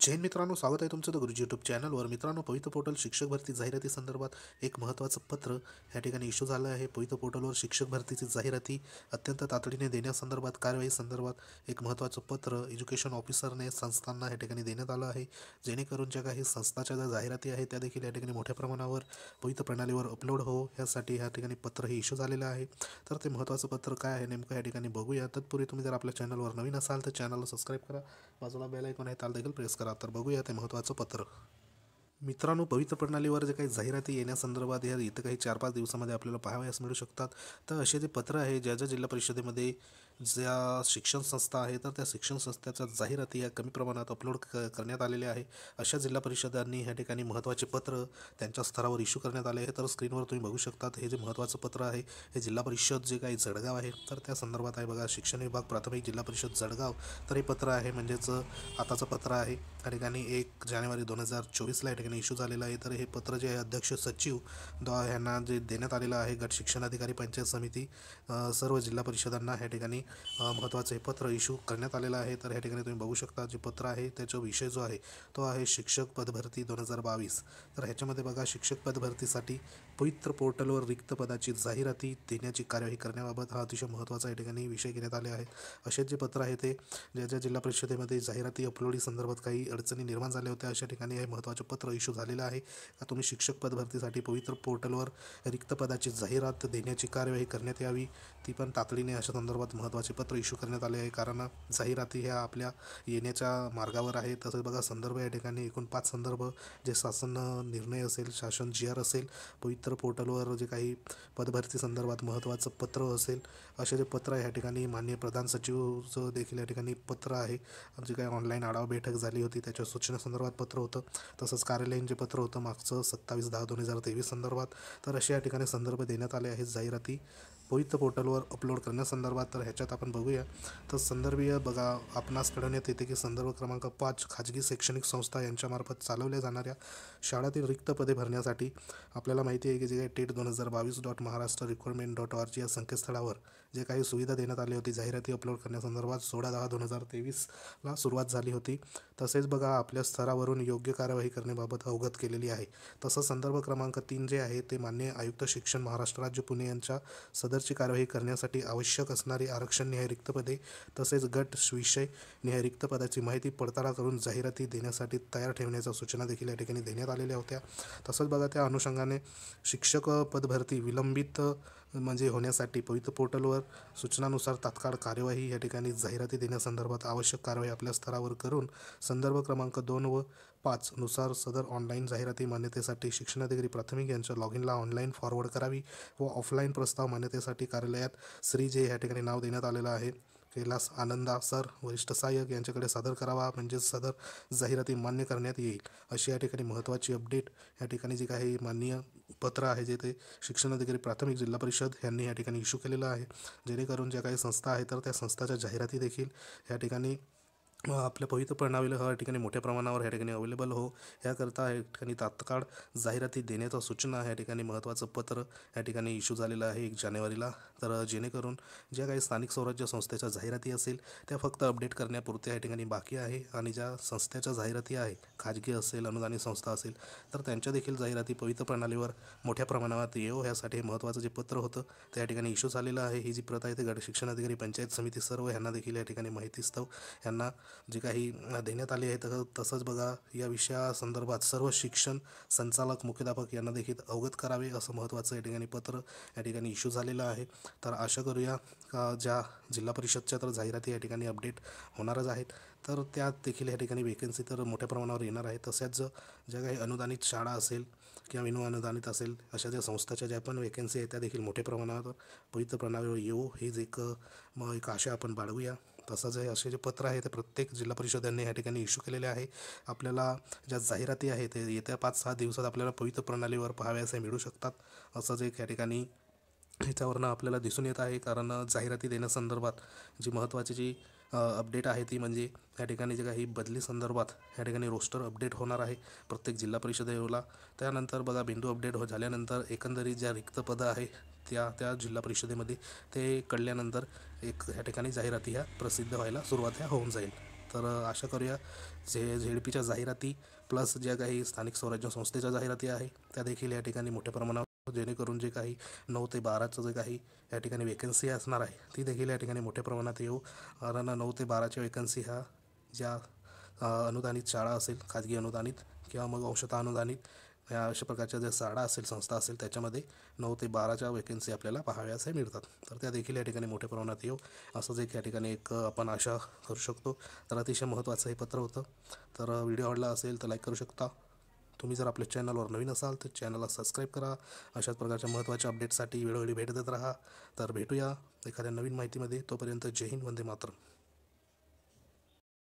जैन मित्रांनो, स्वागत आहे तुमचं द गुरुजी यूट्यूब चॅनलवर. मित्रांनो, पवित्र पोर्टल शिक्षक भरती जाहिराती संदर्भात एक महत्त्वाचं पत्र या ठिकाणी इश्यू झालं आहे. पवित्र पोर्टलवर शिक्षक भरतीची जाहिराती अत्यंत तातडीने देण्यासंदर्भात कार्यवाही संदर्भात एक महत्त्वाचं पत्र एज्युकेशन ऑफिसरने संस्थांना या ठिकाणी देण्यात आलं आहे. जेणेकरून ज्या काही संस्थाच्या ज्या जाहिराती आहेत त्या देखील या ठिकाणी मोठ्या प्रमाणावर पवित्र प्रणालीवर अपलोड हो यासाठी या ठिकाणी पत्र हे इश्यू झालेलं आहे. तर ते महत्त्वाचं पत्र काय आहे नेमकं या ठिकाणी बघूया. तत्पूर्वी तुम्ही जर आपल्या चॅनलवर नवीन असाल तर चॅनलला सबस्क्राईब करा, बाजूला बेल आयकॉन आहे त्याला देखील प्रेस करा. तर बघूया ते महत्त्वाचं पत्र. मित्रांनो, पवित्र प्रणालीवर जे काही जाहिराती येण्यासंदर्भात या इथं काही 4-5 दिवसामध्ये आपल्याला पाहावयास मिळू शकतात. तर असे जे पत्र आहे ज्या ज्या जिल्हा परिषदेमध्ये ज्या शिक्षण संस्था आहे तर त्या शिक्षण संस्थेच्या जाहिराती या कमी प्रमाणात अपलोड करण्यात आलेल्या आहे. अशा जिल्हा परिषदांनी ह्या ठिकाणी महत्त्वाचे पत्र त्यांच्या स्तरावर इश्यू करण्यात आले आहे. तर स्क्रीनवर तुम्ही बघू शकतात हे जे महत्त्वाचं पत्र आहे हे जिल्हा परिषद जे काही जळगाव आहे तर त्या संदर्भात आहे. बघा, शिक्षण विभाग प्राथमिक जिल्हा परिषद जळगाव, तर हे पत्र आहे म्हणजेच आताचं पत्र आहे. त्या ठिकाणी 1 जानेवारी 2024 या ठिकाणी इश्यू झालेलं आहे. तर हे पत्र जे आहे अध्यक्ष सचिव यांना जे देण्यात आलेलं आहे, गट शिक्षण अधिकारी पंचायत समिती सर्व जिल्हा परिषदांना ह्या ठिकाणी महत्त्वाचं हे पत्र इश्यू करण्यात आलेलं आहे. तर ह्या ठिकाणी तुम्ही बघू शकता जे पत्र आहे त्याचा विषय जो आहे तो आहे शिक्षक पदभरती 2022. तर ह्याच्यामध्ये बघा, शिक्षक पदभरतीसाठी पवित्र पोर्टलवर रिक्त पदाची जाहिराती देण्याची कार्यवाही करण्याबाबत हा अतिशय महत्त्वाचा या ठिकाणी विषय घेण्यात आले आहेत. असेच जे पत्र आहे ते ज्या ज्या जिल्हा परिषदेमध्ये जाहिराती अपलोडी संदर्भात काही अडचणी निर्माण झाल्या होत्या अशा ठिकाणी हे महत्त्वाचे पत्र इश्यू झालेलं आहे. का तुम्ही शिक्षक पदभरतीसाठी पवित्र पोर्टलवर रिक्त पदाची जाहिरात देण्याची कार्यवाही करण्यात यावी, ती पण तातडीने अशा संदर्भात महत्त्वाचे पत्र इश्यू करण्यात आले आहे. कारण जाहिराती ह्या आपल्या येण्याच्या मार्गावर आहे. तसंच बघा, संदर्भ या ठिकाणी एकूण 5 संदर्भ जे शासन निर्णय असेल, शासन GR असेल, पवित्र पोर्टलवर जे काही पदभरती संदर्भात महत्त्वाचं पत्र असेल, असे जे पत्र ह्या ठिकाणी माननीय प्रधान सचिवचं देखील या ठिकाणी पत्र आहे. जे काही ऑनलाईन आढावा बैठक झाली होती त्याच्या सूचनेसंदर्भात पत्र होतं. तसंच कार्यालयीन जे पत्र होतं मागचं 27/10/2023 संदर्भात. तर अशा या ठिकाणी संदर्भ देण्यात आले आहेत जाहिराती पवित्र पोर्टलवर अपलोड करण्यासंदर्भात. तर ह्याच्यात आपण बघूया. तर संदर्भीय बघा, आपणास कळवण्यात येते की संदर्भ क्रमांक 5 खाजगी शैक्षणिक संस्था यांच्यामार्फत चालवल्या जाणाऱ्या शाळातील रिक्त पदे भरण्यासाठी आपल्याला माहिती आहे की जे काही tet2022.maharashtra.recruitment.org या संकेतस्थळावर जे काही सुविधा देण्यात आली होती जाहिराती अपलोड करण्यासंदर्भात 16/10/2023 सुरुवात झाली होती. तसेच बघा, आपल्या स्तरावरून योग्य कार्यवाही करण्याबाबत अवगत केलेली आहे. तसंच संदर्भ क्रमांक 3 जे आहे ते माननीय आयुक्त शिक्षण महाराष्ट्र राज्य पुणे यांच्या सदरची कार्यवाही करण्यासाठी आवश्यक असणारी आरक्षण निहाय रिक्त पदे तसेच गट विषय निहाय रिक्त पदाची माहिती पडताळा करून जाहिराती देण्यासाठी तयार ठेवण्याच्या सूचना देखील या ठिकाणी देण्यात आलेल्या होत्या. तसंच बघा, त्या अनुषंगाने शिक्षक पदभरती विलंबित म्हणजे होण्यासाठी पवित्र पोर्टलवर सूचनानुसार तात्काळ कार्यवाही या ठिकाणी जाहिराती देण्यासंदर्भात आवश्यक कार्यवाही आपल्या स्तरावर करून संदर्भ क्रमांक 2 व 5 नुसार सदर ऑनलाईन जाहिराती मान्यतेसाठी शिक्षणाधिकारी प्राथमिक यांच्या लॉग इनला ऑनलाईन फॉरवर्ड करावी व ऑफलाईन प्रस्ताव मान्यतेसाठी कार्यालयात श्री जे या ठिकाणी नाव देण्यात आलेलं आहे कैलास आनंदा सर वरिष्ठ सहाय्यक यांच्याकडे सादर करावा, म्हणजे सदर जाहिराती मान्य करण्यात येईल. अशी या ठिकाणी महत्त्वाची अपडेट या ठिकाणी जे काही माननीय पत्र आहे जे ते शिक्षणाधिकारी प्राथमिक जिल्हा परिषद यांनी या ठिकाणी इश्यू केलेलं आहे. जेणेकरून ज्या काही संस्था आहेत तर त्या संस्थाच्या जाहिराती देखील या ठिकाणी आपल्या पवित्र प्रणालीला ह्या ठिकाणी मोठ्या प्रमाणावर ह्या ठिकाणी अवेलेबल हो याकरता या ठिकाणी तात्काळ जाहिराती देण्याचा सूचना ह्या ठिकाणी महत्त्वाचं पत्र या ठिकाणी इश्यू झालेलं आहे 1 जानेवारीला. तर जेणेकरून ज्या काही स्थानिक स्वराज्य संस्थेच्या जाहिराती असेल त्या फक्त अपडेट करण्यापुरत्या या ठिकाणी बाकी आहे आणि ज्या संस्थेच्या जाहिराती आहे खाजगी असेल, अनुदानित संस्था असेल तर त्यांच्या देखील जाहिराती पवित्र प्रणालीवर मोठ्या प्रमाणात येऊ यासाठी महत्त्वाचं जे पत्र होतं ते या ठिकाणी इश्यू झालेलं आहे. ही जी प्रत आहे ते गट शिक्षण अधिकारी पंचायत समिती सर्व यांना देखील या ठिकाणी माहितीस्तव यांना जे काही देण्यात आले आहे. तसंच बघा, या विषयासंदर्भात सर्व शिक्षण संचालक मुख्याध्यापक यांना देखील अवगत करावे असं महत्त्वाचं या ठिकाणी पत्र या ठिकाणी इश्यू झालेलं आहे. तर आशा करूया ज्या जिल्हा परिषदच्या तर जाहिराती या ठिकाणी अपडेट होणारच आहेत तर त्यात देखील या ठिकाणी वेकेन्सी तर मोठ्या प्रमाणावर येणार आहे. तसेच ज्या काही अनुदानित शाळा असेल किंवा विना अनुदानित असेल अशा ज्या संस्थाच्या ज्या पण वेकेन्सी आहेत त्या देखील मोठ्या प्रमाणावर पवित्र प्रणालीवर येऊ हेच एक आशा आपण बाळगूया. तसंच असे जे पत्र आहे ते प्रत्येक जिल्हा परिषदांनी या ठिकाणी इश्यू केलेले आहे. आपल्याला ज्या जाहिराती आहेत ते येत्या 5-6 दिवसात आपल्याला पवित्र प्रणालीवर पाहाव्यास मिळू शकतात असंच एक या ठिकाणी ह्याच्यावरनं आपल्याला दिसून येत आहे. कारण जाहिराती देण्यासंदर्भात जी महत्त्वाची जी अपडेट आहे ती म्हणजे या ठिकाणी जे काही बदली संदर्भात या ठिकाणी रोस्टर अपडेट होणार आहे प्रत्येक जिल्हा परिषदेला. त्यानंतर बघा, बिंदू अपडेट झाल्यानंतर एकंदरीत ज्या रिक्त पदं आहे त्या जिल्हा परिषदेमध्ये ते कळल्यानंतर एक ह्या ठिकाणी जाहिराती ह्या प्रसिद्ध व्हायला सुरुवात होऊन जाईल. तर आशा करूया झेडपीच्या जाहिराती प्लस ज्या काही स्थानिक स्वराज्य संस्थेच्या जाहिराती आहे त्या देखील या ठिकाणी मोठ्या प्रमाणावर, जेणेकरून जे काही 9 ते 12चं जे काही या ठिकाणी वेकन्सी असणार आहे ती देखील या ठिकाणी मोठ्या प्रमाणात येऊ. कारण 9 ते 12च्या वेकन्सी ह्या ज्या अनुदानित शाळा असेल, खाजगी अनुदानित किंवा मग अंशतः अनुदानित या अशा प्रकारच्या ज्या शाळा असेल, संस्था असेल, त्याच्यामध्ये 9 ते 12च्या वेकन्सी आपल्याला पाहाव्यास मिळतात. तर त्या देखील या ठिकाणी मोठ्या प्रमाणात येऊ असंच एक या ठिकाणी एक आपण आशा करू शकतो. तर अतिशय महत्त्वाचं हे पत्र होतं. तर व्हिडिओ आवडला असेल तर लाईक करू शकता. तुम्ही जर आपल्या चॅनलवर नवीन असाल तर चॅनलला सबस्क्राईब करा. अशाच प्रकारच्या महत्त्वाच्या अपडेटसाठी वेळोवेळी भेट देत राहा. तर भेटूया एखाद्या नवीन माहितीमध्ये. तोपर्यंत जय हिंद, वंदे मातरम.